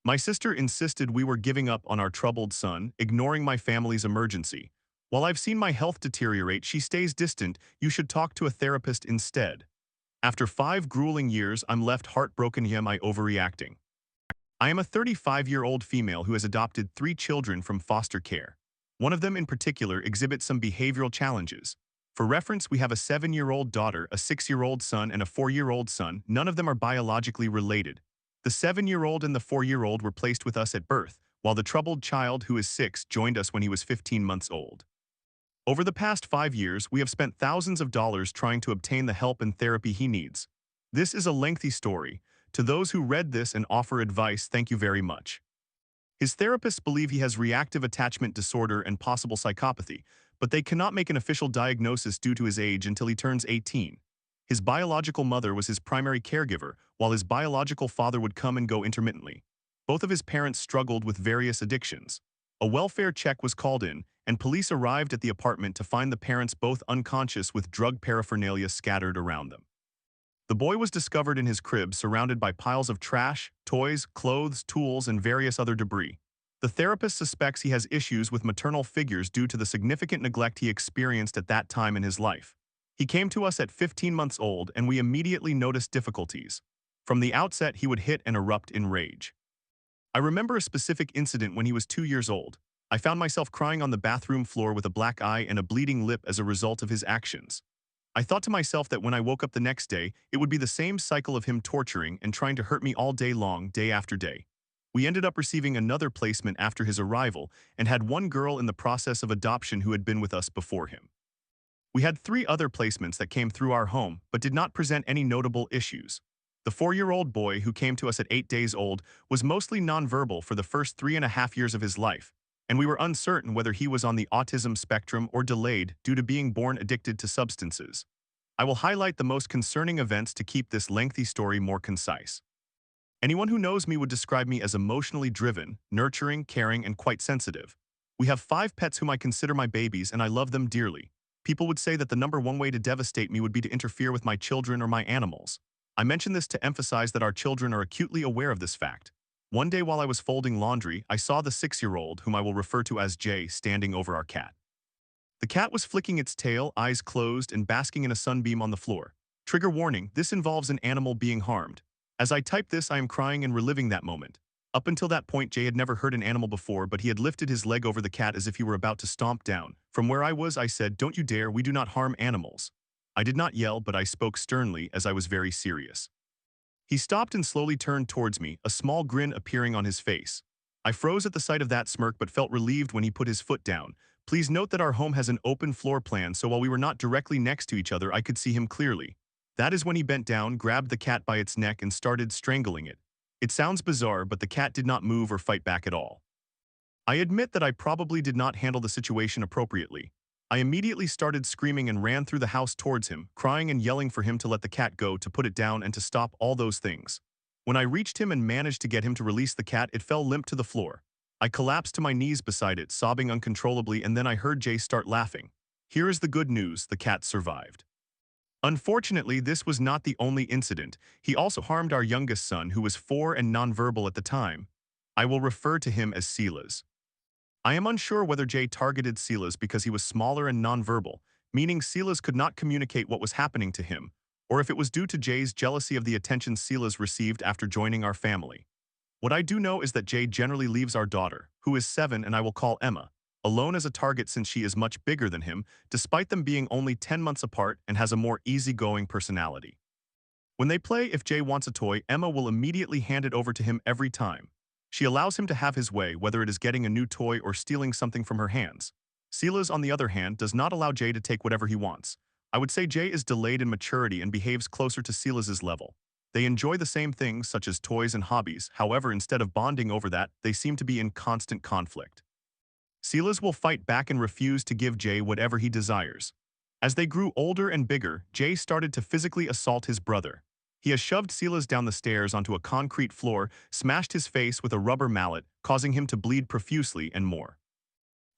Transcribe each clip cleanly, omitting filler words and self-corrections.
My sister insisted we were giving up on our troubled son, ignoring my family's emergency. While I've seen my health deteriorate, she stays distant. You should talk to a therapist instead. After 5 grueling years, I'm left heartbroken-am I overreacting. I am a 35-year-old female who has adopted 3 children from foster care. One of them in particular exhibits some behavioral challenges. For reference, we have a 7-year-old daughter, a 6-year-old son, and a 4-year-old son. None of them are biologically related. The 7-year-old and the 4-year-old were placed with us at birth, while the troubled child, who is 6, joined us when he was 15 months old. Over the past 5 years, we have spent thousands of dollars trying to obtain the help and therapy he needs. This is a lengthy story. To those who read this and offer advice, thank you very much. His therapists believe he has reactive attachment disorder and possible psychopathy, but they cannot make an official diagnosis due to his age until he turns 18. His biological mother was his primary caregiver, while his biological father would come and go intermittently. Both of his parents struggled with various addictions. A welfare check was called in, and police arrived at the apartment to find the parents both unconscious with drug paraphernalia scattered around them. The boy was discovered in his crib surrounded by piles of trash, toys, clothes, tools, and various other debris. The therapist suspects he has issues with maternal figures due to the significant neglect he experienced at that time in his life. He came to us at 15 months old, and we immediately noticed difficulties. From the outset, he would hit and erupt in rage. I remember a specific incident when he was 2 years old. I found myself crying on the bathroom floor with a black eye and a bleeding lip as a result of his actions. I thought to myself that when I woke up the next day, it would be the same cycle of him torturing and trying to hurt me all day long, day after day. We ended up receiving another placement after his arrival and had one girl in the process of adoption who had been with us before him. We had 3 other placements that came through our home but did not present any notable issues. The 4-year-old boy who came to us at 8 days old was mostly nonverbal for the first 3.5 years of his life, and we were uncertain whether he was on the autism spectrum or delayed due to being born addicted to substances. I will highlight the most concerning events to keep this lengthy story more concise. Anyone who knows me would describe me as emotionally driven, nurturing, caring, and quite sensitive. We have 5 pets whom I consider my babies, and I love them dearly. People would say that the number one way to devastate me would be to interfere with my children or my animals. I mention this to emphasize that our children are acutely aware of this fact. One day while I was folding laundry, I saw the 6-year-old, whom I will refer to as Jay, standing over our cat. The cat was flicking its tail, eyes closed, and basking in a sunbeam on the floor. Trigger warning, this involves an animal being harmed. As I type this, I am crying and reliving that moment. Up until that point, Jay had never hurt an animal before, but he had lifted his leg over the cat as if he were about to stomp down. From where I was, I said, "Don't you dare, we do not harm animals." I did not yell, but I spoke sternly as I was very serious. He stopped and slowly turned towards me, a small grin appearing on his face. I froze at the sight of that smirk but felt relieved when he put his foot down. Please note that our home has an open floor plan, so while we were not directly next to each other, I could see him clearly. That is when he bent down, grabbed the cat by its neck, and started strangling it. It sounds bizarre, but the cat did not move or fight back at all. I admit that I probably did not handle the situation appropriately. I immediately started screaming and ran through the house towards him, crying and yelling for him to let the cat go, to put it down, and to stop all those things. When I reached him and managed to get him to release the cat, it fell limp to the floor. I collapsed to my knees beside it, sobbing uncontrollably, and then I heard Jay start laughing. Here is the good news, the cat survived. Unfortunately, this was not the only incident. He also harmed our youngest son, who was 4 and nonverbal at the time. I will refer to him as Silas. I am unsure whether Jay targeted Silas because he was smaller and nonverbal, meaning Silas could not communicate what was happening to him, or if it was due to Jay's jealousy of the attention Silas received after joining our family. What I do know is that Jay generally leaves our daughter, who is 7 and I will call Emma, alone as a target since she is much bigger than him, despite them being only 10 months apart, and has a more easygoing personality. When they play, if Jay wants a toy, Emma will immediately hand it over to him every time. She allows him to have his way, whether it is getting a new toy or stealing something from her hands. Silas, on the other hand, does not allow Jay to take whatever he wants. I would say Jay is delayed in maturity and behaves closer to Silas's level. They enjoy the same things, such as toys and hobbies. However, instead of bonding over that, they seem to be in constant conflict. Silas will fight back and refuse to give Jay whatever he desires. As they grew older and bigger, Jay started to physically assault his brother. He has shoved Silas down the stairs onto a concrete floor, smashed his face with a rubber mallet, causing him to bleed profusely, and more.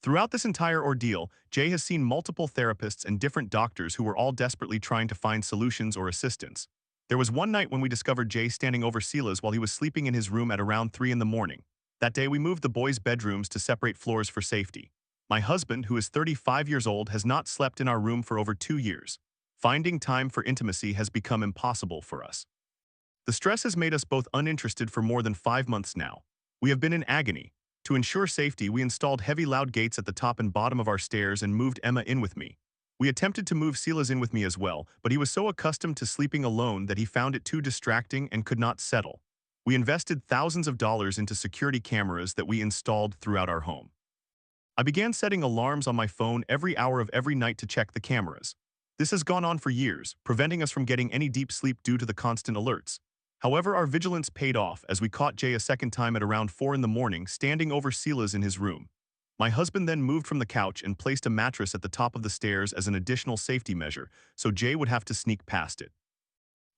Throughout this entire ordeal, Jay has seen multiple therapists and different doctors who were all desperately trying to find solutions or assistance. There was one night when we discovered Jay standing over Silas while he was sleeping in his room at around 3 in the morning. That day we moved the boys' bedrooms to separate floors for safety. My husband, who is 35 years old, has not slept in our room for over 2 years. Finding time for intimacy has become impossible for us. The stress has made us both uninterested for more than 5 months now. We have been in agony. To ensure safety, we installed heavy loud gates at the top and bottom of our stairs and moved Emma in with me. We attempted to move Silas in with me as well, but he was so accustomed to sleeping alone that he found it too distracting and could not settle. We invested thousands of dollars into security cameras that we installed throughout our home. I began setting alarms on my phone every hour of every night to check the cameras. This has gone on for years, preventing us from getting any deep sleep due to the constant alerts. However, our vigilance paid off as we caught Jay a second time at around 4 in the morning standing over Silas in his room. My husband then moved from the couch and placed a mattress at the top of the stairs as an additional safety measure, so Jay would have to sneak past it.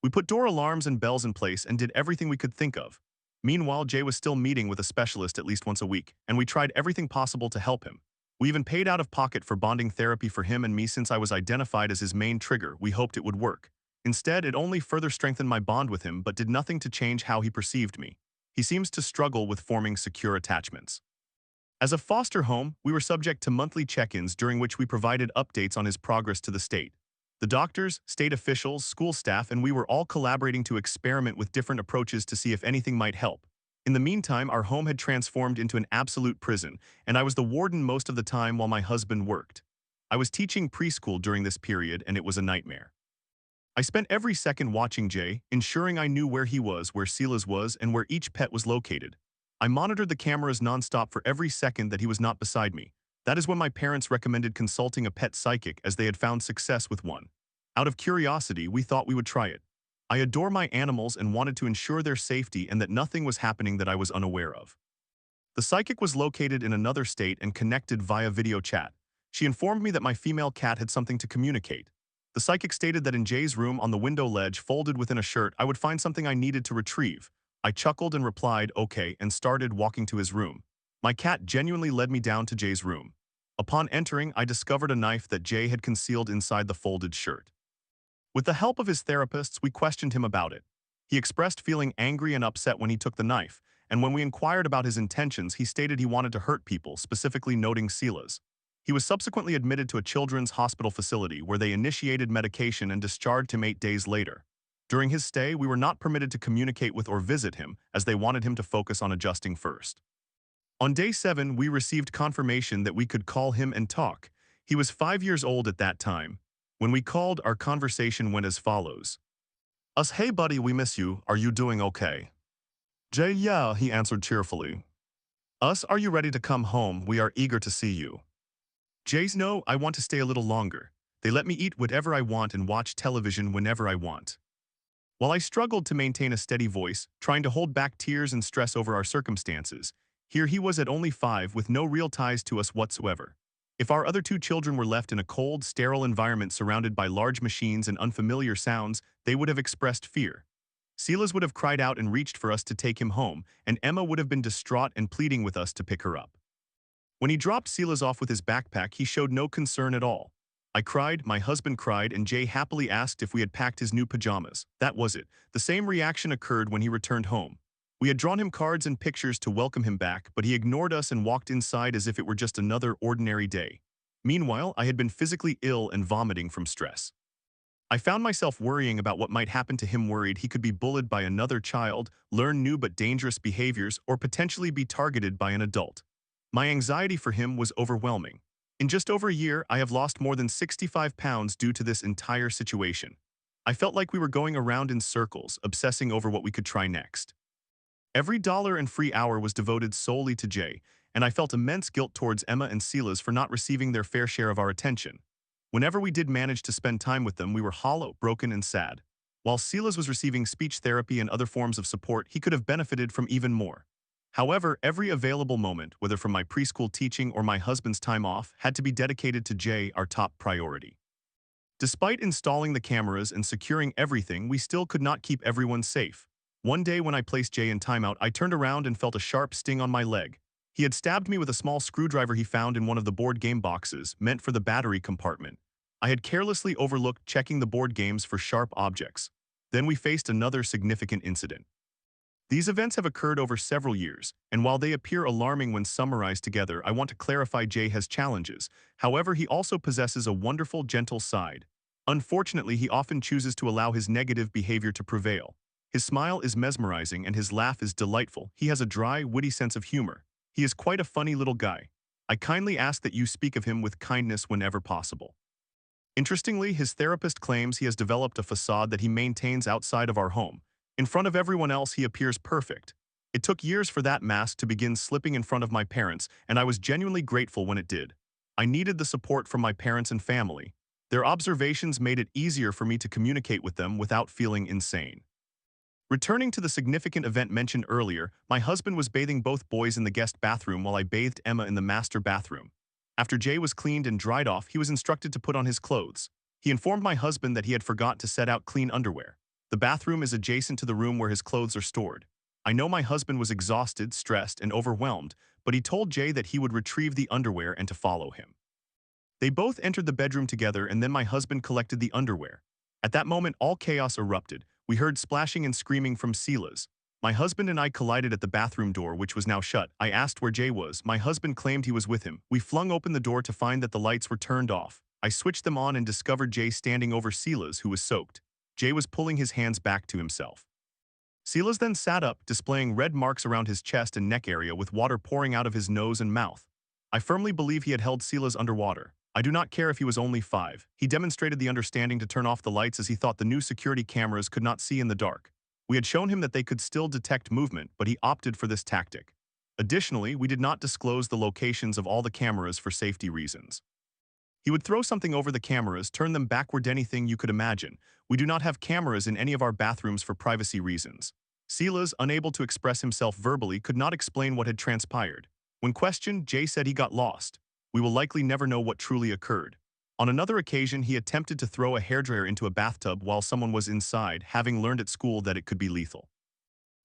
We put door alarms and bells in place and did everything we could think of. Meanwhile, Jay was still meeting with a specialist at least once a week, and we tried everything possible to help him. We even paid out of pocket for bonding therapy for him and me since I was identified as his main trigger. We hoped it would work. Instead, it only further strengthened my bond with him but did nothing to change how he perceived me. He seems to struggle with forming secure attachments. As a foster home, we were subject to monthly check-ins during which we provided updates on his progress to the state. The doctors, state officials, school staff, and we were all collaborating to experiment with different approaches to see if anything might help. In the meantime, our home had transformed into an absolute prison, and I was the warden most of the time while my husband worked. I was teaching preschool during this period, and it was a nightmare. I spent every second watching Jay, ensuring I knew where he was, where Silas was, and where each pet was located. I monitored the cameras nonstop for every second that he was not beside me. That is when my parents recommended consulting a pet psychic as they had found success with one. Out of curiosity, we thought we would try it. I adore my animals and wanted to ensure their safety and that nothing was happening that I was unaware of. The psychic was located in another state and connected via video chat. She informed me that my female cat had something to communicate. The psychic stated that in Jay's room on the window ledge, folded within a shirt, I would find something I needed to retrieve. I chuckled and replied, okay, and started walking to his room. My cat genuinely led me down to Jay's room. Upon entering, I discovered a knife that Jay had concealed inside the folded shirt. With the help of his therapists, we questioned him about it. He expressed feeling angry and upset when he took the knife, and when we inquired about his intentions, he stated he wanted to hurt people, specifically noting Silas. He was subsequently admitted to a children's hospital facility where they initiated medication and discharged him 8 days later. During his stay, we were not permitted to communicate with or visit him, as they wanted him to focus on adjusting first. On day 7, we received confirmation that we could call him and talk. He was 5 years old at that time. When we called, our conversation went as follows. Us, hey buddy, we miss you. Are you doing okay? Jay, yeah, he answered cheerfully. Us, are you ready to come home? We are eager to see you. Jay's, no, I want to stay a little longer. They let me eat whatever I want and watch television whenever I want. While I struggled to maintain a steady voice, trying to hold back tears and stress over our circumstances, here he was at only 5 with no real ties to us whatsoever. If our other 2 children were left in a cold, sterile environment surrounded by large machines and unfamiliar sounds, they would have expressed fear. Silas would have cried out and reached for us to take him home, and Emma would have been distraught and pleading with us to pick her up. When he dropped Silas off with his backpack, he showed no concern at all. I cried, my husband cried, and Jay happily asked if we had packed his new pajamas. That was it. The same reaction occurred when he returned home. We had drawn him cards and pictures to welcome him back, but he ignored us and walked inside as if it were just another ordinary day. Meanwhile, I had been physically ill and vomiting from stress. I found myself worrying about what might happen to him, worried he could be bullied by another child, learn new but dangerous behaviors, or potentially be targeted by an adult. My anxiety for him was overwhelming. In just over a year, I have lost more than 65 pounds due to this entire situation. I felt like we were going around in circles, obsessing over what we could try next. Every dollar and free hour was devoted solely to Jay, and I felt immense guilt towards Emma and Silas for not receiving their fair share of our attention. Whenever we did manage to spend time with them, we were hollow, broken, and sad. While Silas was receiving speech therapy and other forms of support, he could have benefited from even more. However, every available moment, whether from my preschool teaching or my husband's time off, had to be dedicated to Jay, our top priority. Despite installing the cameras and securing everything, we still could not keep everyone safe. One day when I placed Jay in timeout, I turned around and felt a sharp sting on my leg. He had stabbed me with a small screwdriver he found in one of the board game boxes, meant for the battery compartment. I had carelessly overlooked checking the board games for sharp objects. Then we faced another significant incident. These events have occurred over several years, and while they appear alarming when summarized together, I want to clarify Jay has challenges. However, he also possesses a wonderful, gentle side. Unfortunately, he often chooses to allow his negative behavior to prevail. His smile is mesmerizing and his laugh is delightful. He has a dry, witty sense of humor. He is quite a funny little guy. I kindly ask that you speak of him with kindness whenever possible. Interestingly, his therapist claims he has developed a facade that he maintains outside of our home. In front of everyone else, he appears perfect. It took years for that mask to begin slipping in front of my parents, and I was genuinely grateful when it did. I needed the support from my parents and family. Their observations made it easier for me to communicate with them without feeling insane. Returning to the significant event mentioned earlier, my husband was bathing both boys in the guest bathroom while I bathed Emma in the master bathroom. After Jay was cleaned and dried off, he was instructed to put on his clothes. He informed my husband that he had forgot to set out clean underwear. The bathroom is adjacent to the room where his clothes are stored. I know my husband was exhausted, stressed, and overwhelmed, but he told Jay that he would retrieve the underwear and to follow him. They both entered the bedroom together, and then my husband collected the underwear. At that moment, all chaos erupted. We heard splashing and screaming from Silas. My husband and I collided at the bathroom door, which was now shut. I asked where Jay was. My husband claimed he was with him. We flung open the door to find that the lights were turned off. I switched them on and discovered Jay standing over Silas, who was soaked. Jay was pulling his hands back to himself. Silas then sat up, displaying red marks around his chest and neck area with water pouring out of his nose and mouth. I firmly believe he had held Silas underwater. I do not care if he was only 5. He demonstrated the understanding to turn off the lights as he thought the new security cameras could not see in the dark. We had shown him that they could still detect movement, but he opted for this tactic. Additionally, we did not disclose the locations of all the cameras for safety reasons. He would throw something over the cameras, turn them backward, anything you could imagine. We do not have cameras in any of our bathrooms for privacy reasons. Silas, unable to express himself verbally, could not explain what had transpired. When questioned, Jay said he got lost. We will likely never know what truly occurred. On another occasion, he attempted to throw a hairdryer into a bathtub while someone was inside, having learned at school that it could be lethal.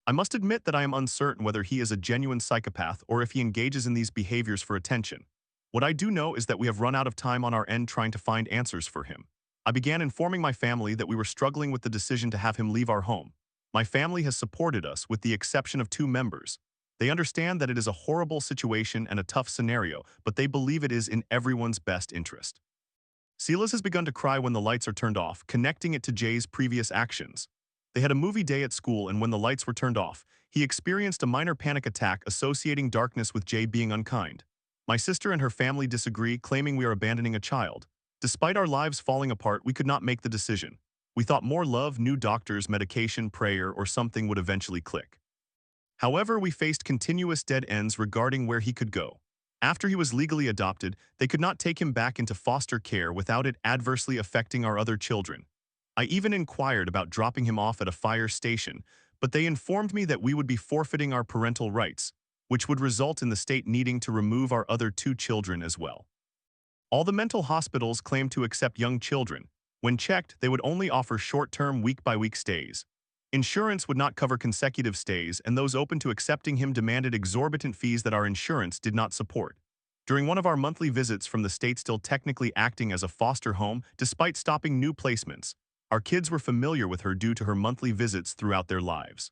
I must admit that I am uncertain whether he is a genuine psychopath or if he engages in these behaviors for attention. What I do know is that we have run out of time on our end trying to find answers for him. I began informing my family that we were struggling with the decision to have him leave our home. My family has supported us, with the exception of 2 members. They understand that it is a horrible situation and a tough scenario, but they believe it is in everyone's best interest. Silas has begun to cry when the lights are turned off, connecting it to Jay's previous actions. They had a movie day at school, and when the lights were turned off, he experienced a minor panic attack associating darkness with Jay being unkind. My sister and her family disagree, claiming we are abandoning a child. Despite our lives falling apart, we could not make the decision. We thought more love, new doctors, medication, prayer, or something would eventually click. However, we faced continuous dead ends regarding where he could go. After he was legally adopted, they could not take him back into foster care without it adversely affecting our other children. I even inquired about dropping him off at a fire station, but they informed me that we would be forfeiting our parental rights, which would result in the state needing to remove our other 2 children as well. All the mental hospitals claim to accept young children. When checked, they would only offer short-term, week-by-week stays. Insurance would not cover consecutive stays, and those open to accepting him demanded exorbitant fees that our insurance did not support. During one of our monthly visits from the state still technically acting as a foster home, despite stopping new placements, our kids were familiar with her due to her monthly visits throughout their lives.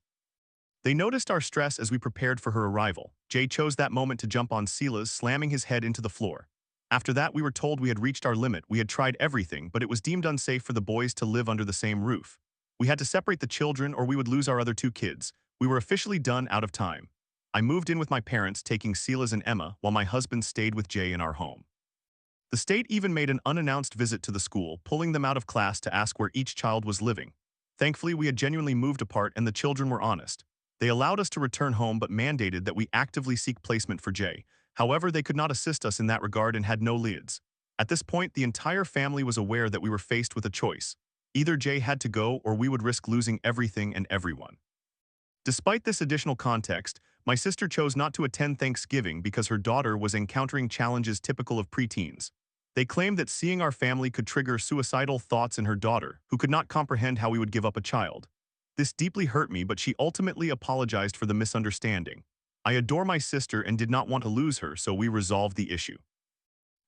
They noticed our stress as we prepared for her arrival. Jay chose that moment to jump on Silas, slamming his head into the floor. After that, we were told we had reached our limit. We had tried everything, but it was deemed unsafe for the boys to live under the same roof. We had to separate the children or we would lose our other 2 kids. We were officially done out of time. I moved in with my parents, taking Silas and Emma, while my husband stayed with Jay in our home. The state even made an unannounced visit to the school, pulling them out of class to ask where each child was living. Thankfully, we had genuinely moved apart and the children were honest. They allowed us to return home but mandated that we actively seek placement for Jay. However, they could not assist us in that regard and had no leads. At this point, the entire family was aware that we were faced with a choice. Either Jay had to go or we would risk losing everything and everyone. Despite this additional context, my sister chose not to attend Thanksgiving because her daughter was encountering challenges typical of preteens. They claimed that seeing our family could trigger suicidal thoughts in her daughter, who could not comprehend how we would give up a child. This deeply hurt me, but she ultimately apologized for the misunderstanding. I adore my sister and did not want to lose her, so we resolved the issue.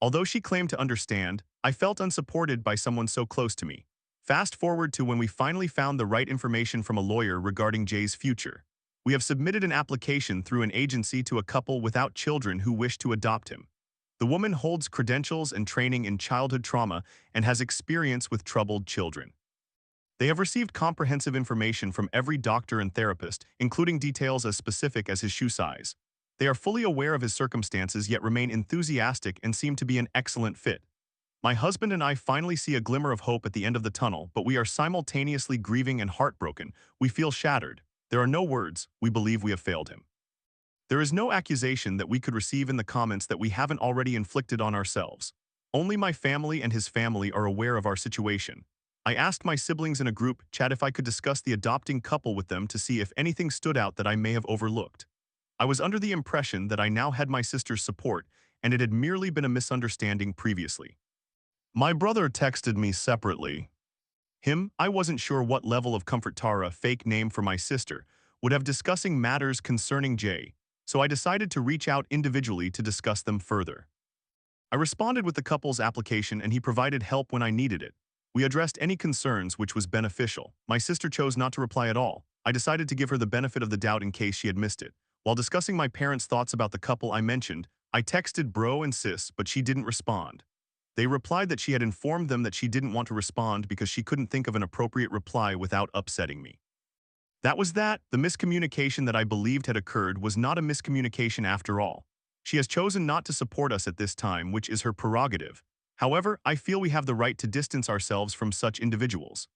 Although she claimed to understand, I felt unsupported by someone so close to me. Fast forward to when we finally found the right information from a lawyer regarding Jay's future. We have submitted an application through an agency to a couple without children who wish to adopt him. The woman holds credentials and training in childhood trauma and has experience with troubled children. They have received comprehensive information from every doctor and therapist, including details as specific as his shoe size. They are fully aware of his circumstances yet remain enthusiastic and seem to be an excellent fit. My husband and I finally see a glimmer of hope at the end of the tunnel, but we are simultaneously grieving and heartbroken. We feel shattered. There are no words. We believe we have failed him. There is no accusation that we could receive in the comments that we haven't already inflicted on ourselves. Only my family and his family are aware of our situation. I asked my siblings in a group chat if I could discuss the adopting couple with them to see if anything stood out that I may have overlooked. I was under the impression that I now had my sister's support, and it had merely been a misunderstanding previously. My brother texted me separately. I wasn't sure what level of comfort Tara, fake name for my sister, would have discussing matters concerning Jay, so I decided to reach out individually to discuss them further. I responded with the couple's application and he provided help when I needed it. We addressed any concerns, which was beneficial. My sister chose not to reply at all. I decided to give her the benefit of the doubt in case she had missed it. While discussing my parents' thoughts about the couple I mentioned, I texted bro and sis, but she didn't respond. They replied that she had informed them that she didn't want to respond because she couldn't think of an appropriate reply without upsetting me. That was that. The miscommunication that I believed had occurred was not a miscommunication after all. She has chosen not to support us at this time, which is her prerogative. However, I feel we have the right to distance ourselves from such individuals.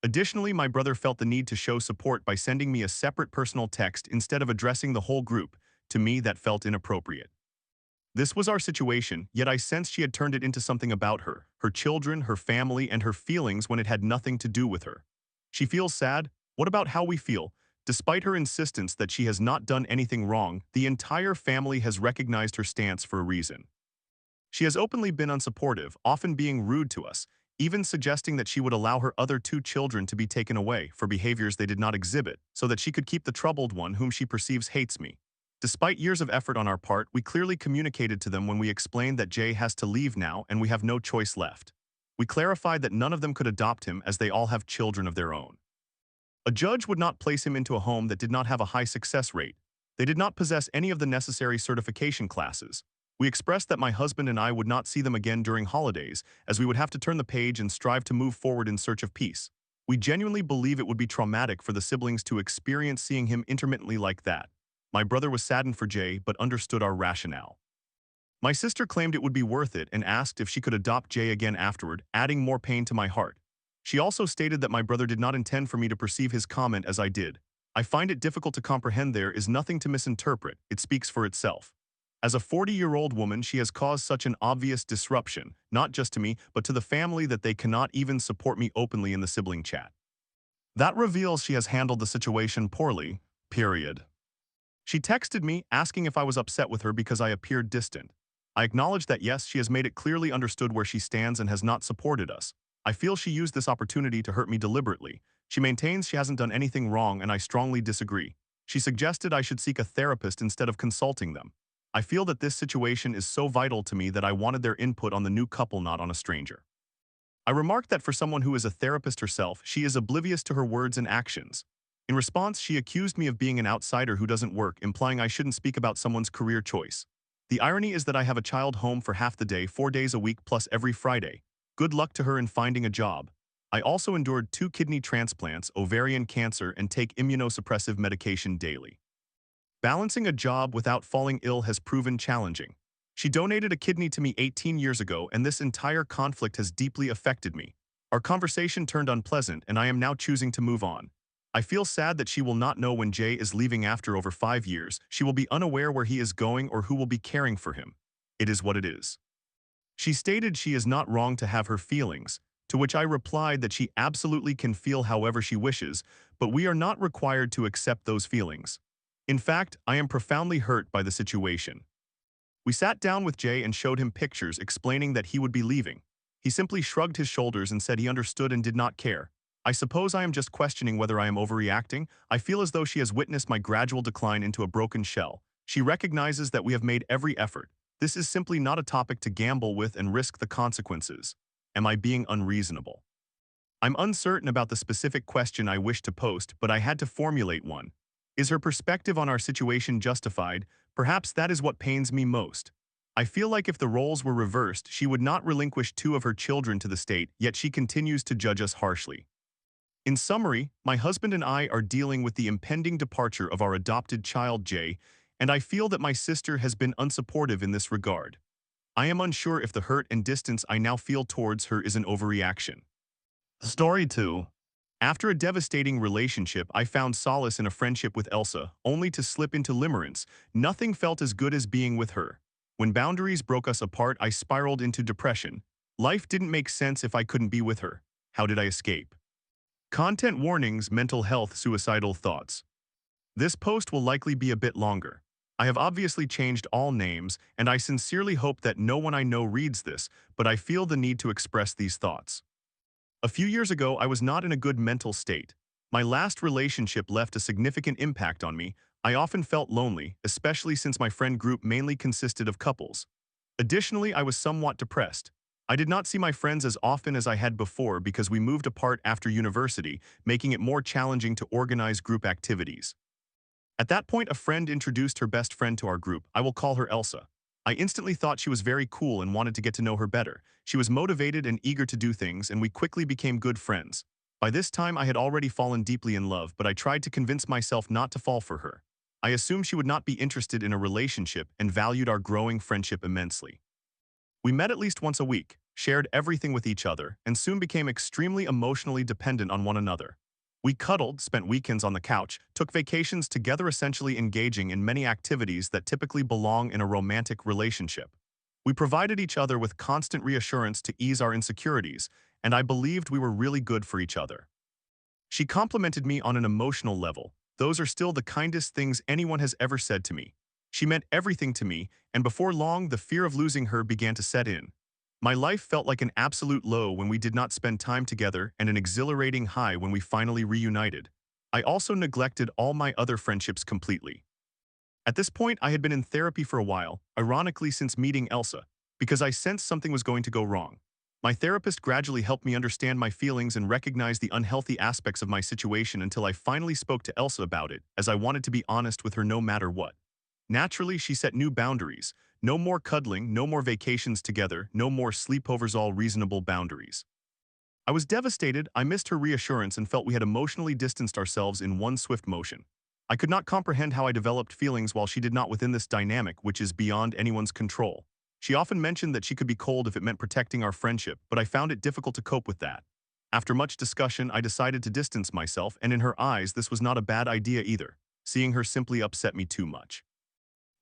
Additionally, my brother felt the need to show support by sending me a separate personal text instead of addressing the whole group. To me, that felt inappropriate. This was our situation, yet I sensed she had turned it into something about her children, her family, and her feelings when it had nothing to do with her. She feels sad. What about how we feel? Despite her insistence that she has not done anything wrong, the entire family has recognized her stance for a reason. She has openly been unsupportive, often being rude to us, even suggesting that she would allow her other two children to be taken away for behaviors they did not exhibit, so that she could keep the troubled one whom she perceives hates me. Despite years of effort on our part, we clearly communicated to them when we explained that Jay has to leave now and we have no choice left. We clarified that none of them could adopt him as they all have children of their own. A judge would not place him into a home that did not have a high success rate. They did not possess any of the necessary certification classes. We expressed that my husband and I would not see them again during holidays, as we would have to turn the page and strive to move forward in search of peace. We genuinely believe it would be traumatic for the siblings to experience seeing him intermittently like that. My brother was saddened for Jay, but understood our rationale. My sister claimed it would be worth it and asked if she could adopt Jay again afterward, adding more pain to my heart. She also stated that my brother did not intend for me to perceive his comment as I did. I find it difficult to comprehend. There is nothing to misinterpret. It speaks for itself. As a 40-year-old woman, she has caused such an obvious disruption, not just to me, but to the family that they cannot even support me openly in the sibling chat. That reveals she has handled the situation poorly, period. She texted me, asking if I was upset with her because I appeared distant. I acknowledged that yes, she has made it clearly understood where she stands and has not supported us. I feel she used this opportunity to hurt me deliberately. She maintains she hasn't done anything wrong and I strongly disagree. She suggested I should seek a therapist instead of consulting them. I feel that this situation is so vital to me that I wanted their input on the new couple, not on a stranger. I remarked that for someone who is a therapist herself, she is oblivious to her words and actions. In response, she accused me of being an outsider who doesn't work, implying I shouldn't speak about someone's career choice. The irony is that I have a child home for half the day, 4 days a week plus every Friday. Good luck to her in finding a job. I also endured 2 kidney transplants, ovarian cancer, and take immunosuppressive medication daily. Balancing a job without falling ill has proven challenging. She donated a kidney to me 18 years ago, and this entire conflict has deeply affected me. Our conversation turned unpleasant, and I am now choosing to move on. I feel sad that she will not know when Jay is leaving after over 5 years. She will be unaware where he is going or who will be caring for him. It is what it is. She stated she is not wrong to have her feelings, to which I replied that she absolutely can feel however she wishes, but we are not required to accept those feelings. In fact, I am profoundly hurt by the situation. We sat down with Jay and showed him pictures explaining that he would be leaving. He simply shrugged his shoulders and said he understood and did not care. I suppose I am just questioning whether I am overreacting. I feel as though she has witnessed my gradual decline into a broken shell. She recognizes that we have made every effort. This is simply not a topic to gamble with and risk the consequences. Am I being unreasonable? I'm uncertain about the specific question I wish to post, but I had to formulate one. Is her perspective on our situation justified? Perhaps that is what pains me most. I feel like if the roles were reversed, she would not relinquish two of her children to the state, yet she continues to judge us harshly. In summary, my husband and I are dealing with the impending departure of our adopted child Jay, and I feel that my sister has been unsupportive in this regard. I am unsure if the hurt and distance I now feel towards her is an overreaction. Story 2. After a devastating relationship, I found solace in a friendship with Elsa, only to slip into limerence. Nothing felt as good as being with her. When boundaries broke us apart, I spiraled into depression. Life didn't make sense if I couldn't be with her. How did I escape? Content warnings, mental health, suicidal thoughts. This post will likely be a bit longer. I have obviously changed all names, and I sincerely hope that no one I know reads this, but I feel the need to express these thoughts. A few years ago, I was not in a good mental state. My last relationship left a significant impact on me. I often felt lonely, especially since my friend group mainly consisted of couples. Additionally, I was somewhat depressed. I did not see my friends as often as I had before because we moved apart after university, making it more challenging to organize group activities. At that point, a friend introduced her best friend to our group. I will call her Elsa. I instantly thought she was very cool and wanted to get to know her better. She was motivated and eager to do things, and we quickly became good friends. By this time, I had already fallen deeply in love, but I tried to convince myself not to fall for her. I assumed she would not be interested in a relationship and valued our growing friendship immensely. We met at least once a week, shared everything with each other, and soon became extremely emotionally dependent on one another. We cuddled, spent weekends on the couch, took vacations together, essentially engaging in many activities that typically belong in a romantic relationship. We provided each other with constant reassurance to ease our insecurities, and I believed we were really good for each other. She complimented me on an emotional level. Those are still the kindest things anyone has ever said to me. She meant everything to me, and before long, the fear of losing her began to set in. My life felt like an absolute low when we did not spend time together and an exhilarating high when we finally reunited. I also neglected all my other friendships completely. At this point, I had been in therapy for a while, ironically since meeting Elsa, because I sensed something was going to go wrong. My therapist gradually helped me understand my feelings and recognize the unhealthy aspects of my situation until I finally spoke to Elsa about it, as I wanted to be honest with her no matter what. Naturally, she set new boundaries. No more cuddling, no more vacations together, no more sleepovers, all reasonable boundaries. I was devastated. I missed her reassurance and felt we had emotionally distanced ourselves in one swift motion. I could not comprehend how I developed feelings while she did not within this dynamic, which is beyond anyone's control. She often mentioned that she could be cold if it meant protecting our friendship, but I found it difficult to cope with that. After much discussion, I decided to distance myself, and in her eyes, this was not a bad idea either. Seeing her simply upset me too much.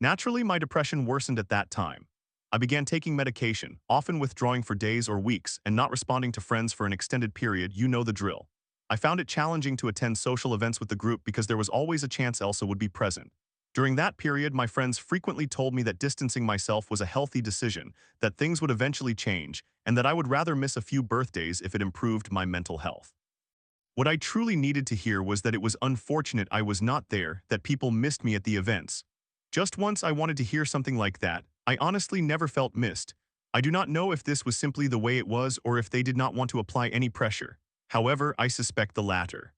Naturally, my depression worsened at that time. I began taking medication, often withdrawing for days or weeks and not responding to friends for an extended period. You know the drill. I found it challenging to attend social events with the group because there was always a chance Elsa would be present. During that period, my friends frequently told me that distancing myself was a healthy decision, that things would eventually change, and that I would rather miss a few birthdays if it improved my mental health. What I truly needed to hear was that it was unfortunate I was not there, that people missed me at the events. Just once I wanted to hear something like that. I honestly never felt missed. I do not know if this was simply the way it was or if they did not want to apply any pressure. However, I suspect the latter.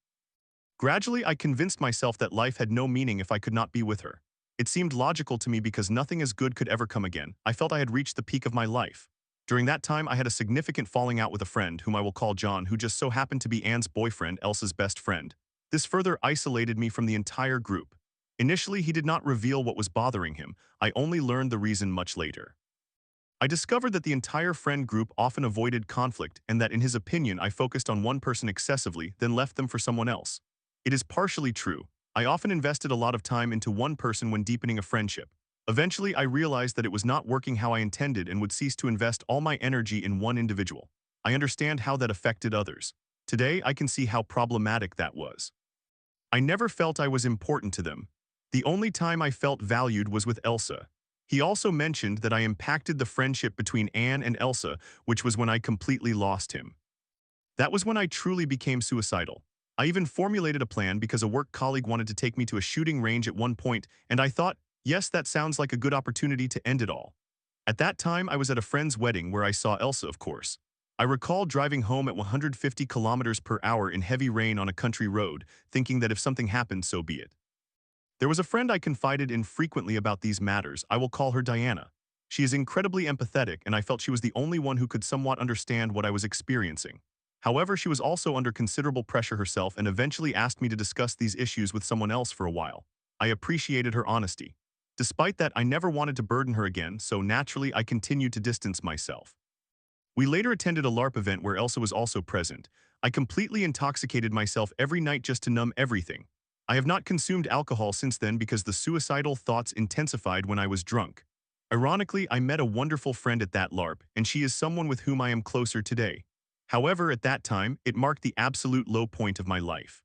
Gradually, I convinced myself that life had no meaning if I could not be with her. It seemed logical to me because nothing as good could ever come again. I felt I had reached the peak of my life. During that time, I had a significant falling out with a friend, whom I will call John, who just so happened to be Anne's boyfriend, Elsa's best friend. This further isolated me from the entire group. Initially, he did not reveal what was bothering him. I only learned the reason much later. I discovered that the entire friend group often avoided conflict and that in his opinion I focused on one person excessively, then left them for someone else. It is partially true. I often invested a lot of time into one person when deepening a friendship. Eventually, I realized that it was not working how I intended and would cease to invest all my energy in one individual. I understand how that affected others. Today, I can see how problematic that was. I never felt I was important to them. The only time I felt valued was with Elsa. He also mentioned that I impacted the friendship between Anne and Elsa, which was when I completely lost him. That was when I truly became suicidal. I even formulated a plan because a work colleague wanted to take me to a shooting range at one point, and I thought, yes, that sounds like a good opportunity to end it all. At that time, I was at a friend's wedding where I saw Elsa, of course. I recall driving home at 150 kilometers per hour in heavy rain on a country road, thinking that if something happened, so be it. There was a friend I confided in frequently about these matters. I will call her Diana. She is incredibly empathetic, and I felt she was the only one who could somewhat understand what I was experiencing. However, she was also under considerable pressure herself and eventually asked me to discuss these issues with someone else for a while. I appreciated her honesty. Despite that, I never wanted to burden her again, so naturally I continued to distance myself. We later attended a LARP event where Elsa was also present. I completely intoxicated myself every night just to numb everything. I have not consumed alcohol since then because the suicidal thoughts intensified when I was drunk. Ironically, I met a wonderful friend at that LARP, and she is someone with whom I am closer today. However, at that time, it marked the absolute low point of my life.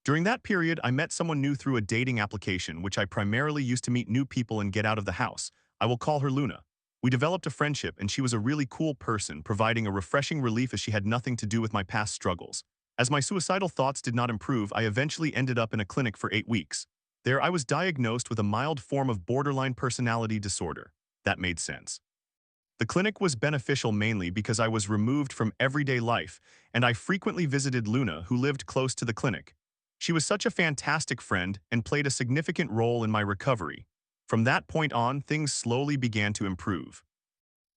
During that period, I met someone new through a dating application, which I primarily used to meet new people and get out of the house. I will call her Luna. We developed a friendship, and she was a really cool person, providing a refreshing relief as she had nothing to do with my past struggles. As my suicidal thoughts did not improve, I eventually ended up in a clinic for 8 weeks. There, I was diagnosed with a mild form of borderline personality disorder. That made sense. The clinic was beneficial mainly because I was removed from everyday life, and I frequently visited Luna, who lived close to the clinic. She was such a fantastic friend and played a significant role in my recovery. From that point on, things slowly began to improve.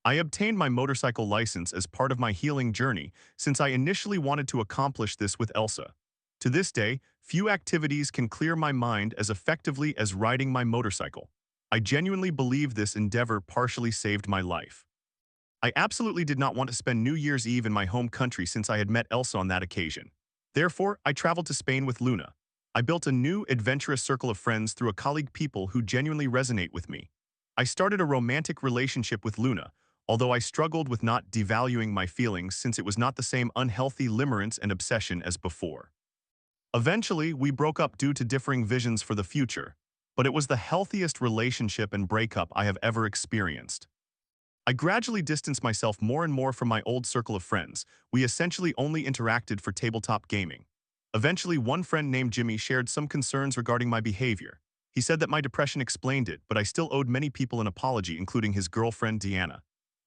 I obtained my motorcycle license as part of my healing journey since I initially wanted to accomplish this with Elsa. To this day, few activities can clear my mind as effectively as riding my motorcycle. I genuinely believe this endeavor partially saved my life. I absolutely did not want to spend New Year's Eve in my home country since I had met Elsa on that occasion. Therefore, I traveled to Spain with Luna. I built a new, adventurous circle of friends through a colleague people who genuinely resonate with me. I started a romantic relationship with Luna, although I struggled with not devaluing my feelings since it was not the same unhealthy limerence and obsession as before. Eventually, we broke up due to differing visions for the future, but it was the healthiest relationship and breakup I have ever experienced. I gradually distanced myself more and more from my old circle of friends. We essentially only interacted for tabletop gaming. Eventually, one friend named Jimmy shared some concerns regarding my behavior. He said that my depression explained it, but I still owed many people an apology, including his girlfriend, Deanna.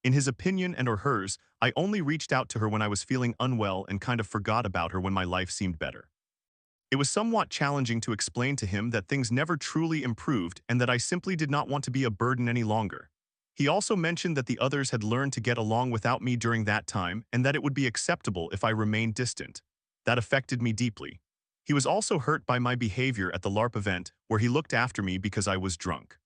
In his opinion and or hers, I only reached out to her when I was feeling unwell and kind of forgot about her when my life seemed better. It was somewhat challenging to explain to him that things never truly improved and that I simply did not want to be a burden any longer. He also mentioned that the others had learned to get along without me during that time and that it would be acceptable if I remained distant. That affected me deeply. He was also hurt by my behavior at the LARP event, where he looked after me because I was drunk.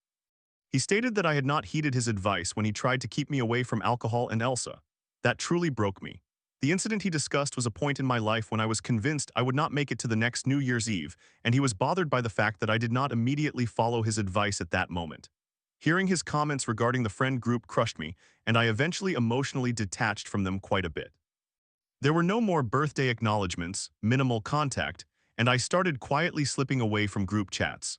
He stated that I had not heeded his advice when he tried to keep me away from alcohol and Elsa. That truly broke me. The incident he discussed was a point in my life when I was convinced I would not make it to the next New Year's Eve, and he was bothered by the fact that I did not immediately follow his advice at that moment. Hearing his comments regarding the friend group crushed me, and I eventually emotionally detached from them quite a bit. There were no more birthday acknowledgements, minimal contact, and I started quietly slipping away from group chats.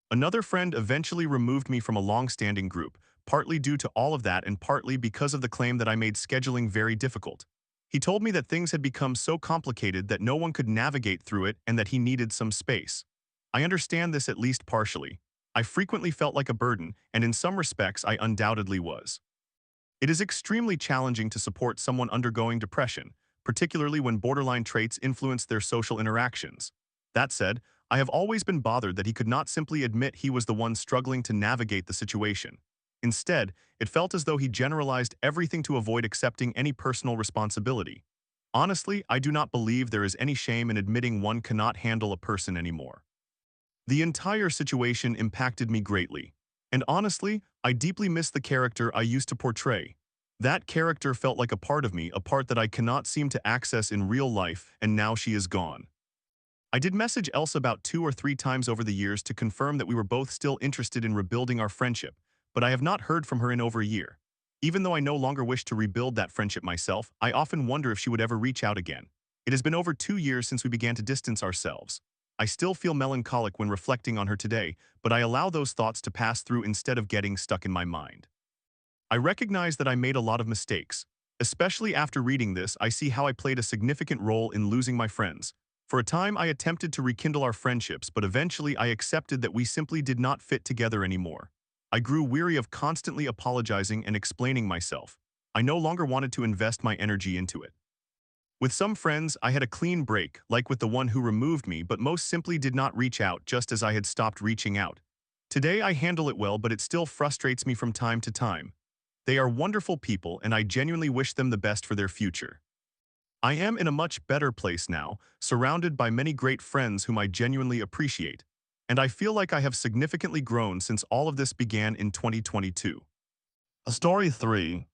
Another friend eventually removed me from a long-standing group, partly due to all of that and partly because of the claim that I made scheduling very difficult. He told me that things had become so complicated that no one could navigate through it and that he needed some space. I understand this at least partially. I frequently felt like a burden, and in some respects I undoubtedly was. It is extremely challenging to support someone undergoing depression, particularly when borderline traits influence their social interactions. That said, I have always been bothered that he could not simply admit he was the one struggling to navigate the situation. Instead, it felt as though he generalized everything to avoid accepting any personal responsibility. Honestly, I do not believe there is any shame in admitting one cannot handle a person anymore. The entire situation impacted me greatly. And honestly, I deeply miss the character I used to portray. That character felt like a part of me, a part that I cannot seem to access in real life, and now she is gone. I did message Elsa about 2 or 3 times over the years to confirm that we were both still interested in rebuilding our friendship, but I have not heard from her in over a year. Even though I no longer wish to rebuild that friendship myself, I often wonder if she would ever reach out again. It has been over 2 years since we began to distance ourselves. I still feel melancholic when reflecting on her today, but I allow those thoughts to pass through instead of getting stuck in my mind. I recognize that I made a lot of mistakes. Especially after reading this, I see how I played a significant role in losing my friends. For a time, I attempted to rekindle our friendships, but eventually I accepted that we simply did not fit together anymore. I grew weary of constantly apologizing and explaining myself. I no longer wanted to invest my energy into it. With some friends, I had a clean break, like with the one who removed me but most simply did not reach out just as I had stopped reaching out. Today I handle it well, but it still frustrates me from time to time. They are wonderful people and I genuinely wish them the best for their future. I am in a much better place now, surrounded by many great friends whom I genuinely appreciate, and I feel like I have significantly grown since all of this began in 2022. A story 3.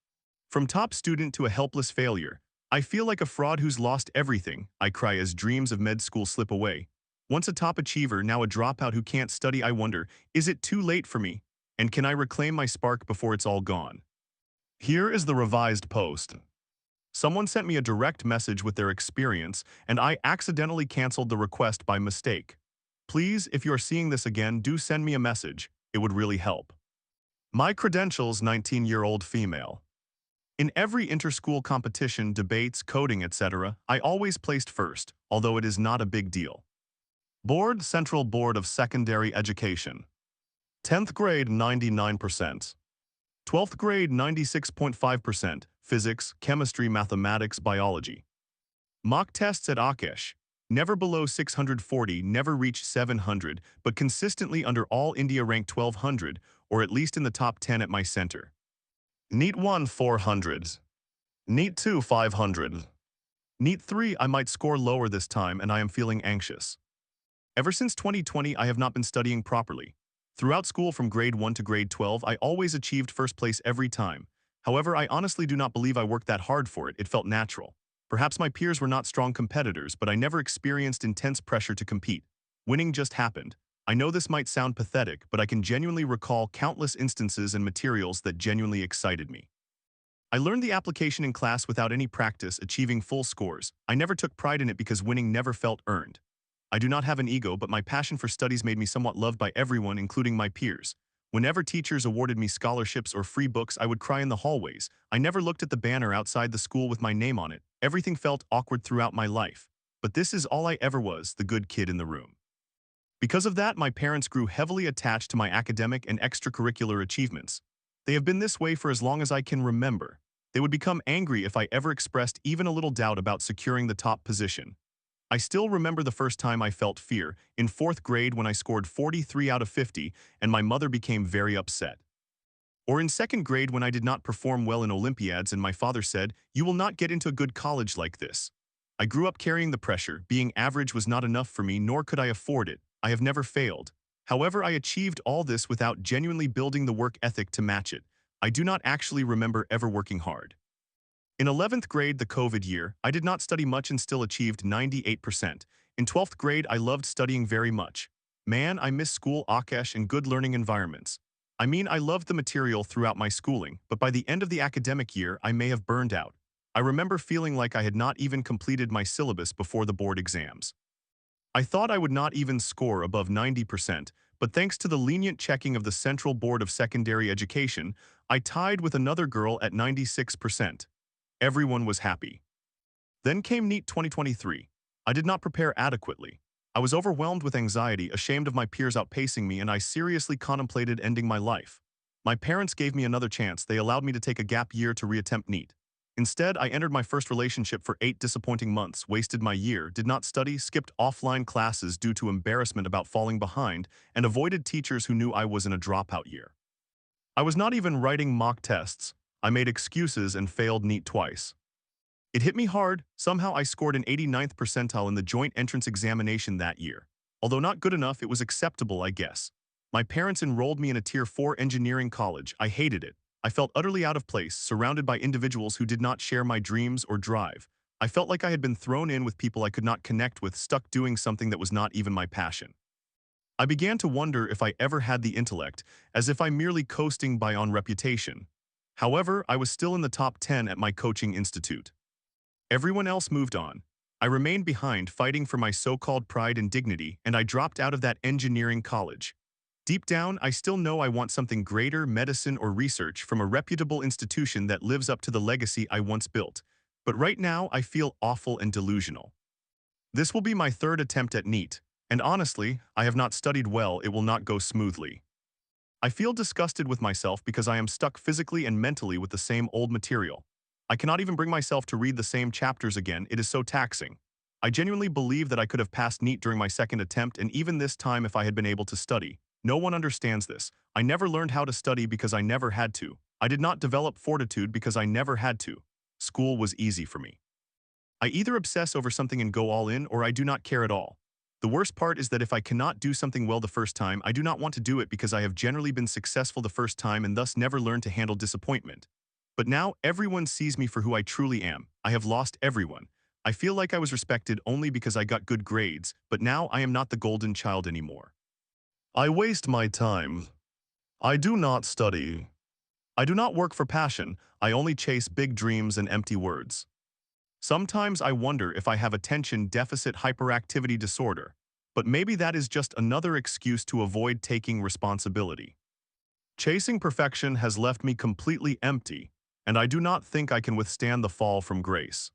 From top student to a helpless failure, I feel like a fraud who's lost everything, I cry as dreams of med school slip away. Once a top achiever, now a dropout who can't study, I wonder, is it too late for me? And can I reclaim my spark before it's all gone? Here is the revised post. Someone sent me a direct message with their experience, and I accidentally canceled the request by mistake. Please, if you're seeing this again, do send me a message. It would really help. My credentials, 19-year-old female. In every inter-school competition, debates, coding, etc., I always placed first, although it is not a big deal. Board, Central Board of Secondary Education. 10th grade, 99%. 12th grade, 96.5%, physics, chemistry, mathematics, biology. Mock tests at offmychest. Never below 640, never reached 700, but consistently under all India ranked 1200, or at least in the top 10 at my center. NEET 1, 400. NEET 2, 500. NEET 3, I might score lower this time and I am feeling anxious. Ever since 2020, I have not been studying properly. Throughout school from grade 1 to grade 12, I always achieved first place every time. However, I honestly do not believe I worked that hard for it. It felt natural. Perhaps my peers were not strong competitors, but I never experienced intense pressure to compete. Winning just happened. I know this might sound pathetic, but I can genuinely recall countless instances and materials that genuinely excited me. I learned the application in class without any practice, achieving full scores. I never took pride in it because winning never felt earned. I do not have an ego, but my passion for studies made me somewhat loved by everyone, including my peers. Whenever teachers awarded me scholarships or free books, I would cry in the hallways. I never looked at the banner outside the school with my name on it. Everything felt awkward throughout my life. But this is all I ever was, the good kid in the room. Because of that, my parents grew heavily attached to my academic and extracurricular achievements. They have been this way for as long as I can remember. They would become angry if I ever expressed even a little doubt about securing the top position. I still remember the first time I felt fear, in 4th grade when I scored 43 out of 50 and my mother became very upset. Or in 2nd grade when I did not perform well in Olympiads and my father said, "You will not get into a good college like this." I grew up carrying the pressure. Being average was not enough for me, nor could I afford it. I have never failed. However, I achieved all this without genuinely building the work ethic to match it. I do not actually remember ever working hard. In 11th grade, the COVID year, I did not study much and still achieved 98%. In 12th grade, I loved studying very much. Man, I miss school, Akash, and good learning environments. I mean, I loved the material throughout my schooling, but by the end of the academic year, I may have burned out. I remember feeling like I had not even completed my syllabus before the board exams. I thought I would not even score above 90%, but thanks to the lenient checking of the Central Board of Secondary Education, I tied with another girl at 96%. Everyone was happy. Then came NEET 2023. I did not prepare adequately. I was overwhelmed with anxiety, ashamed of my peers outpacing me, and I seriously contemplated ending my life. My parents gave me another chance. They allowed me to take a gap year to reattempt NEET. Instead, I entered my first relationship for 8 disappointing months, wasted my year, did not study, skipped offline classes due to embarrassment about falling behind, and avoided teachers who knew I was in a dropout year. I was not even writing mock tests. I made excuses and failed NEET twice. It hit me hard. Somehow I scored an 89th percentile in the joint entrance examination that year. Although not good enough, it was acceptable, I guess. My parents enrolled me in a Tier 4 engineering college. I hated it. I felt utterly out of place, surrounded by individuals who did not share my dreams or drive. I felt like I had been thrown in with people I could not connect with, stuck doing something that was not even my passion. I began to wonder if I ever had the intellect, as if I'm merely coasting by on reputation. However, I was still in the top 10 at my coaching institute. Everyone else moved on. I remained behind, fighting for my so-called pride and dignity, and I dropped out of that engineering college. Deep down, I still know I want something greater, medicine or research, from a reputable institution that lives up to the legacy I once built. But right now, I feel awful and delusional. This will be my 3rd attempt at NEET, and honestly, I have not studied well. It will not go smoothly. I feel disgusted with myself because I am stuck physically and mentally with the same old material. I cannot even bring myself to read the same chapters again, it is so taxing. I genuinely believe that I could have passed NEET during my second attempt and even this time if I had been able to study. No one understands this. I never learned how to study because I never had to. I did not develop fortitude because I never had to. School was easy for me. I either obsess over something and go all in or I do not care at all. The worst part is that if I cannot do something well the first time, I do not want to do it because I have generally been successful the first time and thus never learned to handle disappointment. But now everyone sees me for who I truly am. I have lost everyone. I feel like I was respected only because I got good grades, but now I am not the golden child anymore. I waste my time. I do not study. I do not work for passion. I only chase big dreams and empty words. Sometimes I wonder if I have attention deficit hyperactivity disorder, but maybe that is just another excuse to avoid taking responsibility. Chasing perfection has left me completely empty, and I do not think I can withstand the fall from grace.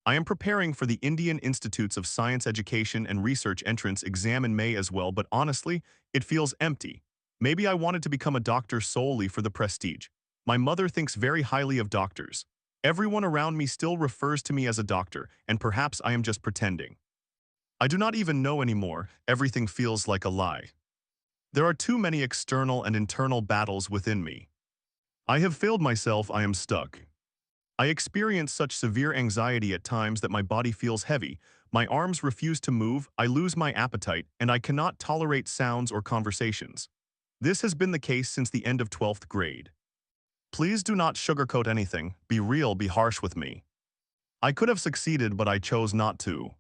I am preparing for the Indian Institutes of Science Education and Research entrance exam in May as well, but honestly, it feels empty. Maybe I wanted to become a doctor solely for the prestige. My mother thinks very highly of doctors. Everyone around me still refers to me as a doctor, and perhaps I am just pretending. I do not even know anymore. Everything feels like a lie. There are too many external and internal battles within me. I have failed myself. I am stuck. I experience such severe anxiety at times that my body feels heavy, my arms refuse to move, I lose my appetite, and I cannot tolerate sounds or conversations. This has been the case since the end of 12th grade. Please do not sugarcoat anything, be real, be harsh with me. I could have succeeded, but I chose not to.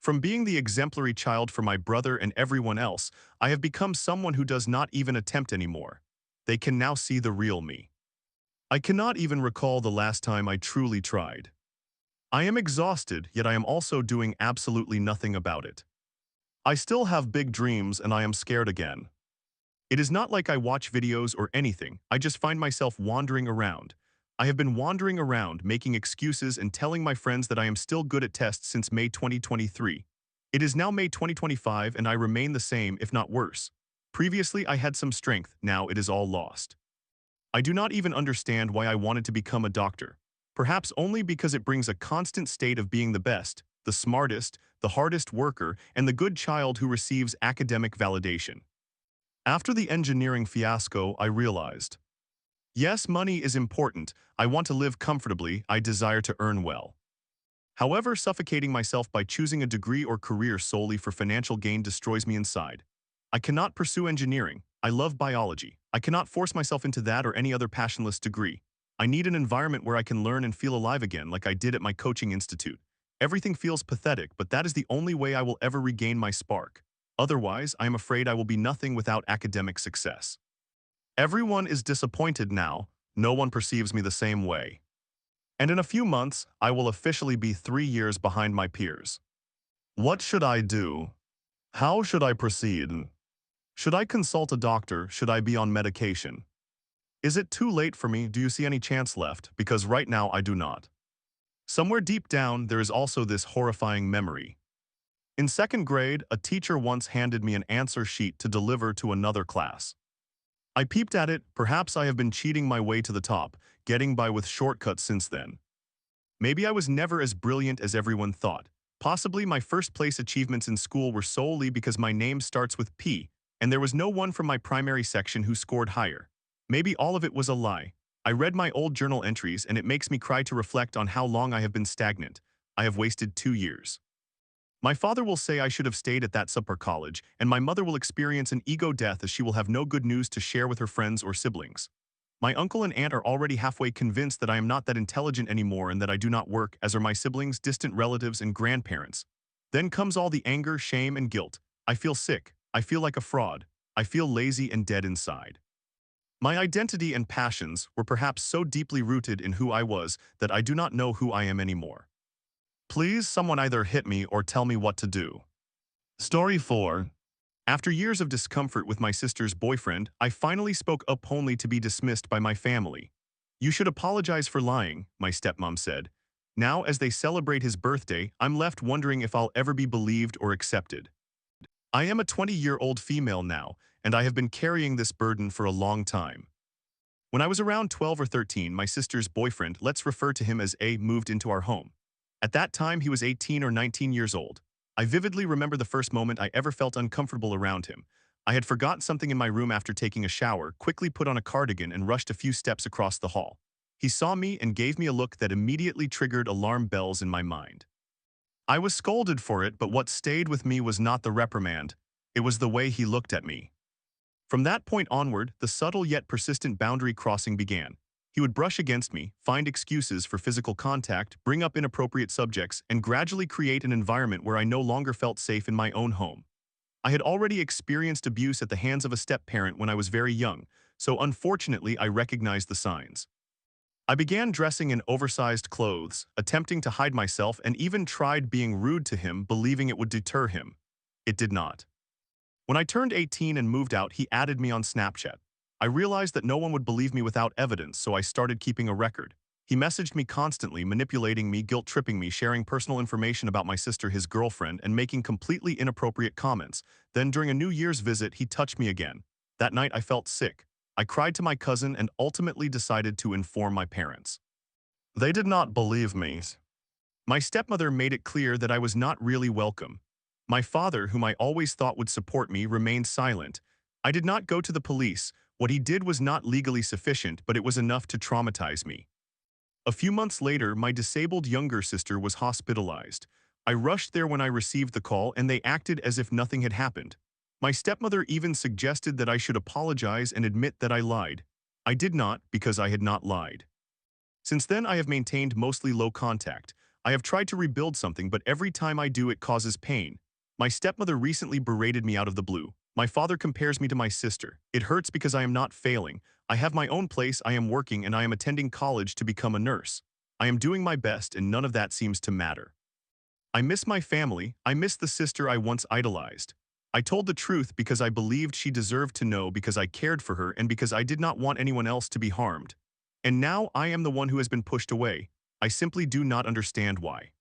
From being the exemplary child for my brother and everyone else, I have become someone who does not even attempt anymore. They can now see the real me. I cannot even recall the last time I truly tried. I am exhausted, yet I am also doing absolutely nothing about it. I still have big dreams and I am scared again. It is not like I watch videos or anything, I just find myself wandering around. I have been wandering around, making excuses and telling my friends that I am still good at tests since May 2023. It is now May 2025 and I remain the same, if not worse. Previously I had some strength, now it is all lost. I do not even understand why I wanted to become a doctor. Perhaps only because it brings a constant state of being the best, the smartest, the hardest worker, and the good child who receives academic validation. After the engineering fiasco, I realized, yes, money is important, I want to live comfortably, I desire to earn well. However, suffocating myself by choosing a degree or career solely for financial gain destroys me inside. I cannot pursue engineering. I love biology. I cannot force myself into that or any other passionless degree. I need an environment where I can learn and feel alive again like I did at my coaching institute. Everything feels pathetic, but that is the only way I will ever regain my spark. Otherwise, I am afraid I will be nothing without academic success. Everyone is disappointed now. No one perceives me the same way. And in a few months, I will officially be 3 years behind my peers. What should I do? How should I proceed? Should I consult a doctor? Should I be on medication? Is it too late for me? Do you see any chance left? Because right now I do not. Somewhere deep down, there is also this horrifying memory. In second grade, a teacher once handed me an answer sheet to deliver to another class. I peeped at it. Perhaps I have been cheating my way to the top, getting by with shortcuts since then. Maybe I was never as brilliant as everyone thought. Possibly my first place achievements in school were solely because my name starts with P, and there was no one from my primary section who scored higher. Maybe all of it was a lie. I read my old journal entries and it makes me cry to reflect on how long I have been stagnant. I have wasted 2 years. My father will say I should have stayed at that subpar college, and my mother will experience an ego death as she will have no good news to share with her friends or siblings. My uncle and aunt are already halfway convinced that I am not that intelligent anymore and that I do not work, as are my siblings, distant relatives, and grandparents. Then comes all the anger, shame, and guilt. I feel sick. I feel like a fraud. I feel lazy and dead inside. My identity and passions were perhaps so deeply rooted in who I was that I do not know who I am anymore. Please, someone either hit me or tell me what to do. Story 4. After years of discomfort with my sister's boyfriend, I finally spoke up only to be dismissed by my family. You should apologize for lying, my stepmom said. Now, as they celebrate his birthday, I'm left wondering if I'll ever be believed or accepted. I am a 20-year-old female now, and I have been carrying this burden for a long time. When I was around 12 or 13, my sister's boyfriend, let's refer to him as A, moved into our home. At that time, he was 18 or 19 years old. I vividly remember the first moment I ever felt uncomfortable around him. I had forgotten something in my room after taking a shower, quickly put on a cardigan, and rushed a few steps across the hall. He saw me and gave me a look that immediately triggered alarm bells in my mind. I was scolded for it, but what stayed with me was not the reprimand. It was the way he looked at me. From that point onward, the subtle yet persistent boundary crossing began. He would brush against me, find excuses for physical contact, bring up inappropriate subjects, and gradually create an environment where I no longer felt safe in my own home. I had already experienced abuse at the hands of a step-parent when I was very young, so unfortunately I recognized the signs. I began dressing in oversized clothes, attempting to hide myself, and even tried being rude to him, believing it would deter him. It did not. When I turned 18 and moved out, he added me on Snapchat. I realized that no one would believe me without evidence, so I started keeping a record. He messaged me constantly, manipulating me, guilt-tripping me, sharing personal information about my sister, his girlfriend, and making completely inappropriate comments. Then, during a New Year's visit, he touched me again. That night, I felt sick. I cried to my cousin and ultimately decided to inform my parents. They did not believe me. My stepmother made it clear that I was not really welcome. My father, whom I always thought would support me, remained silent. I did not go to the police. What he did was not legally sufficient, but it was enough to traumatize me. A few months later, my disabled younger sister was hospitalized. I rushed there when I received the call, and they acted as if nothing had happened. My stepmother even suggested that I should apologize and admit that I lied. I did not, because I had not lied. Since then, I have maintained mostly low contact. I have tried to rebuild something, but every time I do, it causes pain. My stepmother recently berated me out of the blue. My father compares me to my sister. It hurts because I am not failing. I have my own place, I am working, and I am attending college to become a nurse. I am doing my best, and none of that seems to matter. I miss my family. I miss the sister I once idolized. I told the truth because I believed she deserved to know, because I cared for her, and because I did not want anyone else to be harmed. And now I am the one who has been pushed away. I simply do not understand why.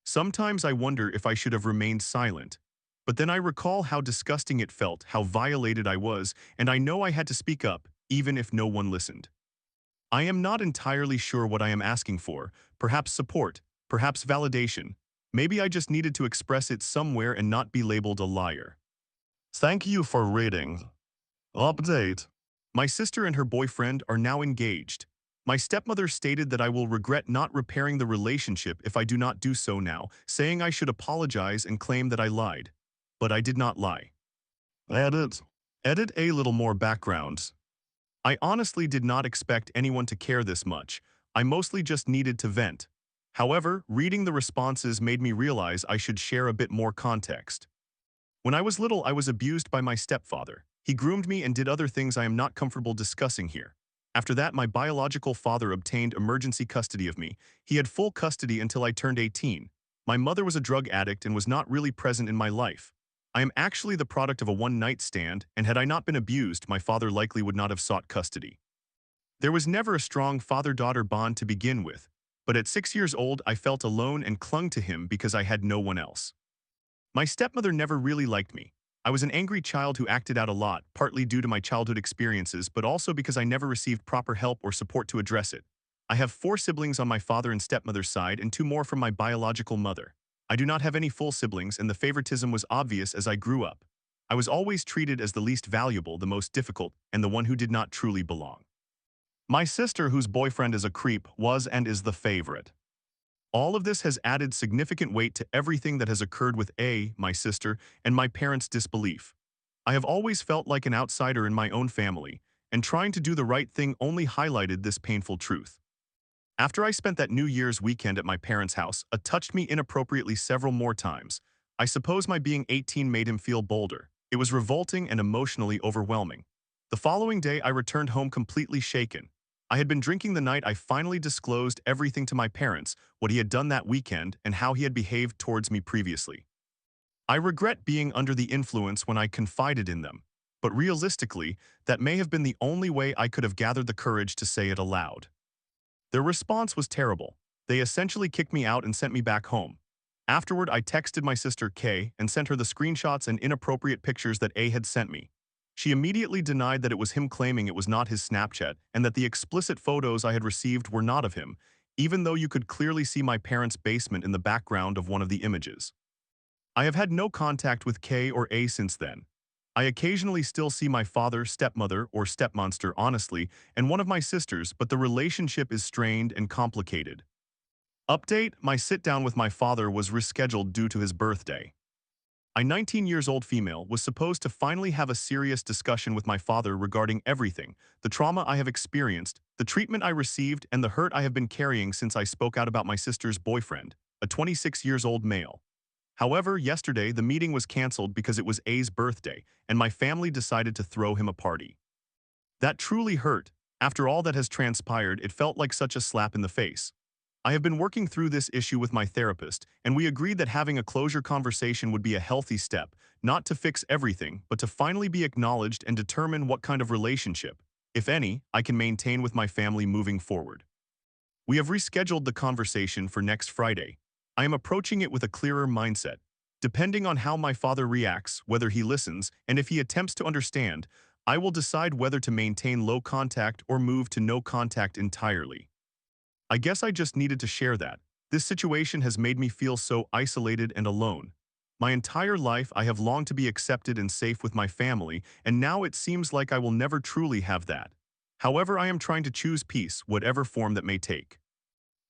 Sometimes I wonder if I should have remained silent. But then I recall how disgusting it felt, how violated I was, and I know I had to speak up, even if no one listened. I am not entirely sure what I am asking for, perhaps support, perhaps validation. Maybe I just needed to express it somewhere and not be labeled a liar. Thank you for reading. Update. My sister and her boyfriend are now engaged. My stepmother stated that I will regret not repairing the relationship if I do not do so now, saying I should apologize and claim that I lied. But I did not lie. Edit. Edit a little more background. I honestly did not expect anyone to care this much. I mostly just needed to vent. However, reading the responses made me realize I should share a bit more context. When I was little, I was abused by my stepfather. He groomed me and did other things I am not comfortable discussing here. After that, my biological father obtained emergency custody of me. He had full custody until I turned 18. My mother was a drug addict and was not really present in my life. I am actually the product of a one-night stand, and had I not been abused, my father likely would not have sought custody. There was never a strong father-daughter bond to begin with, but at 6 years old, I felt alone and clung to him because I had no one else. My stepmother never really liked me. I was an angry child who acted out a lot, partly due to my childhood experiences, but also because I never received proper help or support to address it. I have 4 siblings on my father and stepmother's side and 2 more from my biological mother. I do not have any full siblings, and the favoritism was obvious as I grew up. I was always treated as the least valuable, the most difficult, and the one who did not truly belong. My sister, whose boyfriend is a creep, was and is the favorite. All of this has added significant weight to everything that has occurred with A, my sister, and my parents' disbelief. I have always felt like an outsider in my own family, and trying to do the right thing only highlighted this painful truth. After I spent that New Year's weekend at my parents' house, A touched me inappropriately several more times. I suppose my being 18 made him feel bolder. It was revolting and emotionally overwhelming. The following day, I returned home completely shaken. I had been drinking the night I finally disclosed everything to my parents, what he had done that weekend, and how he had behaved towards me previously. I regret being under the influence when I confided in them, but realistically, that may have been the only way I could have gathered the courage to say it aloud. Their response was terrible. They essentially kicked me out and sent me back home. Afterward, I texted my sister Kay and sent her the screenshots and inappropriate pictures that A had sent me. She immediately denied that it was him, claiming it was not his Snapchat and that the explicit photos I had received were not of him, even though you could clearly see my parents' basement in the background of one of the images. I have had no contact with K or A since then. I occasionally still see my father, stepmother, or stepmonster, honestly, and one of my sisters, but the relationship is strained and complicated. Update: my sit-down with my father was rescheduled due to his birthday. A 19 years old female was supposed to finally have a serious discussion with my father regarding everything: the trauma I have experienced, the treatment I received, and the hurt I have been carrying since I spoke out about my sister's boyfriend, a 26 years old male. However, yesterday the meeting was cancelled because it was A's birthday, and my family decided to throw him a party. That truly hurt. After all that has transpired, it felt like such a slap in the face. I have been working through this issue with my therapist, and we agreed that having a closure conversation would be a healthy step, not to fix everything, but to finally be acknowledged and determine what kind of relationship, if any, I can maintain with my family moving forward. We have rescheduled the conversation for next Friday. I am approaching it with a clearer mindset. Depending on how my father reacts, whether he listens, and if he attempts to understand, I will decide whether to maintain low contact or move to no contact entirely. I guess I just needed to share that. This situation has made me feel so isolated and alone. My entire life I have longed to be accepted and safe with my family, and now it seems like I will never truly have that. However, I am trying to choose peace, whatever form that may take.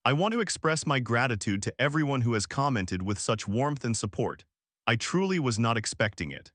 I want to express my gratitude to everyone who has commented with such warmth and support. I truly was not expecting it.